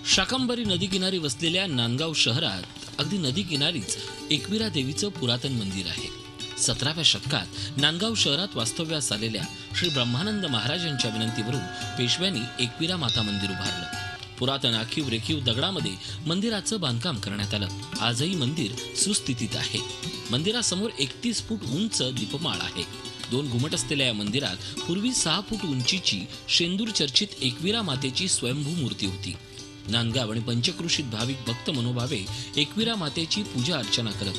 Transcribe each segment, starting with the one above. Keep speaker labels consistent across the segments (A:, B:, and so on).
A: शाकंभरी नदीकिनारी वसलेल्या नांदगाव शहरात अगदी नदीकिनारीच एकविरा देवीचं पुरातन मंदिर आहे। 17व्या शतकात नांदगाव शहरात वास्तव्यास आलेल्या श्री ब्रह्मानंद महाराजांच्या विनंतीवरून पेशव्यांनी एकविरा माता मंदिर उभारलं। पुरातन आखीव रेखीव दगडामध्ये मंदिराचं बांधकाम करण्यात आलं। आजही मंदिर सुस्थितीत आहे। मंदिरासमोर 31 फूट उंच दीपमाळ आहे। 2 घुमट असलेल्या या मंदिरात पूर्वी 6 फूट उंचीची शेंदूर चर्चित एकविरा मातेची स्वयंभू मूर्ती होती। नांदगाव आणि पंचक्रोशीत भाविक भक्त मनोभावे एकविरा मातेची पूजा अर्चना करत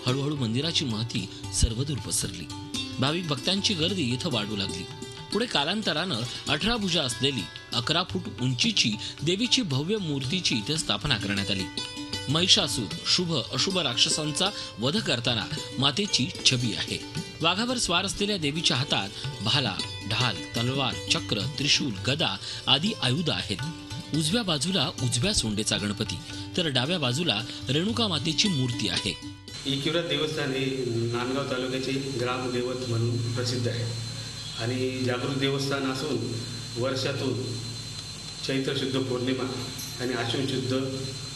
A: हळूहळू मंदिराची महती सर्वदूर पसरली। भाविक भक्तांची गर्दी इथं वाढू लागली। पुढे कालांतरानं 18 भुजा असलेली 11 फूट उंचीची देवीची भव्य मूर्तीची इथे स्थापना करण्यात आली। महिषासूर शुभ अशुभ राक्षसांचा वध करताना मातेची छबी आहे। वाघावर स्वार असलेल्या देवीच्या हातात भाला, ढाल, तलवार, चक्र, त्रिशूल, गदा आदी आयुध आहेत। उजव्या बाजूला उजव्या सोंडेचा गणपती तर डाव्या बाजूला रेणुका मातेची मूर्ती आहे।
B: एकविरा देवस्थान हे नांदगाव तालुक्याचे ग्रामदैवत म्हणून प्रसिद्ध आहे आणि जागृत देवस्थान असून वर्षातून चैत्र शुद्ध पौर्णिमा आणि आश्विन शुद्ध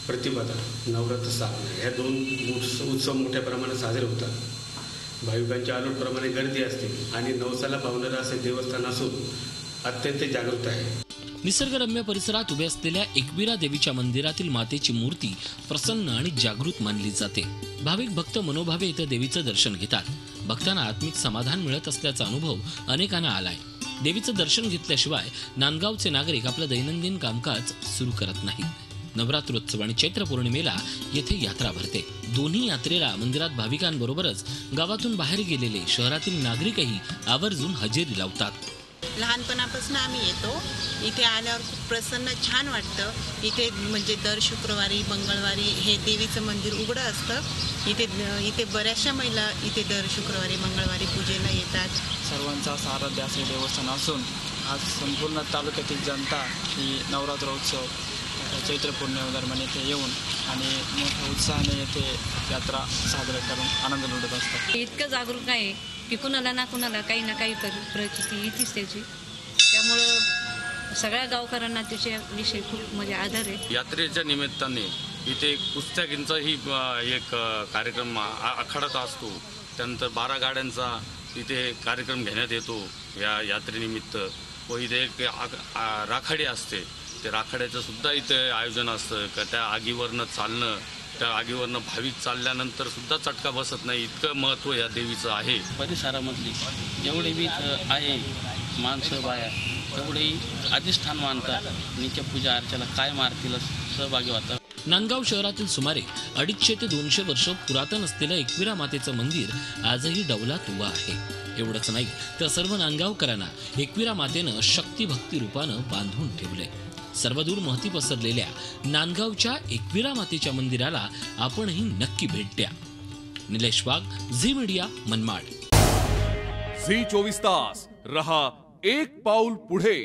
B: प्रतिपदा नवरात्र स्थापना या 2 उत्सव मोठ्या प्रमाणात साजरे होतात। भाविकांच्या अलोट प्रमाणे गर्दी असते आणि नवसाला पावणारं असे देवस्थान असून अत्यंत जागृत आहे।
A: निसर्गरम्य परिसरात उभे असलेल्या एकविरा देवीच्या मंदिरातील मातेची मूर्ती प्रसन्न आणि जागृत मानली जाते। भाविक भक्त मनोभावे इथं देवीचं दर्शन घेतात। भक्तांना आत्मिक समाधान मिळत असल्याचा अनुभव अनेकांना आलाय। देवीचं दर्शन घेतल्याशिवाय नांदगावचे नागरिक आपलं दैनंदिन कामकाज सुरू करत नाहीत। नवरात्रोत्सव आणि चैत्र पौर्णिमेला येथे यात्रा भरते। दोन्ही यात्रेला मंदिरात भाविकांबरोबरच गावातून बाहेर गेलेले शहरातील नागरिकही आवर्जून हजेरी लावतात।
C: लहानपणापासून आम्ही येतो। इथे आल्यावर खूप प्रसन्न छान वाटतं। इथे म्हणजे दर शुक्रवारी मंगळवारी हे देवीचं मंदिर उघडं असतं। इथे बऱ्याचशा महिला इथे दर शुक्रवारी मंगळवारी पूजेला येतात।
D: सर्वांचा आराध्य असे देवस्थान असून आज संपूर्ण तालुक्यातील जनता ही नवरात्रोत्सव चैत्र पौर्णिमे दरम्यान येथे येऊन आणि मोठ्या उत्साहाने येथे यात्रा साजरा करून आनंद लुटत असतात।
E: इतकं जागरूक आहे की कुणाला ना कुणाला काही ना काही तर परिस्थिती येतेच त्याची। त्यामुळं सगळ्या गावकऱ्यांना त्याच्याविषयी खूप म्हणजे आदर आहे।
F: यात्रेच्या निमित्ताने इथे कुस्त्याकींचाही एक कार्यक्रम आखाडाचा असतो। त्यानंतर 12 गाड्यांचा इथे कार्यक्रम घेण्यात येतो या यात्रेनिमित्त व इथे एक राखाडी असते। ते राखाड्याचं सुद्धा इथे आयोजन असतं का त्या आगीवरनं चालणं, त्या आगीवरनं भाविक चालल्यानंतर सुद्धा चटका बसत नाही, इतकं महत्त्व या देवीचं आहे।
G: परिसरामधली जेवढे बी आहे माणसं बाया तेवढेही अधिष्ठान मानतात। नित्य पूजा अर्चना काय मारतील सहभागी होतात।
A: नांदगाव शहरातील सुमारे 250 ते 200 वर्ष पुरातन असलेल्या एकविरा मातेचं मंदिर आजही डौलात उभं आहे। एवढंच नाही तर सर्व नांदगावकरांना एकविरा मातेनं शक्ती भक्ती रूपानं बांधून ठेवलंय। सर्वदूर महती पसरलेल्या नांदगावच्या एकविरा मातेच्या मंदिराला आपणही नक्की भेट द्या। निलेश वाघ, झी मीडिया, मनमाड।
H: झी 24 तास रहा एक पाऊल पुढे।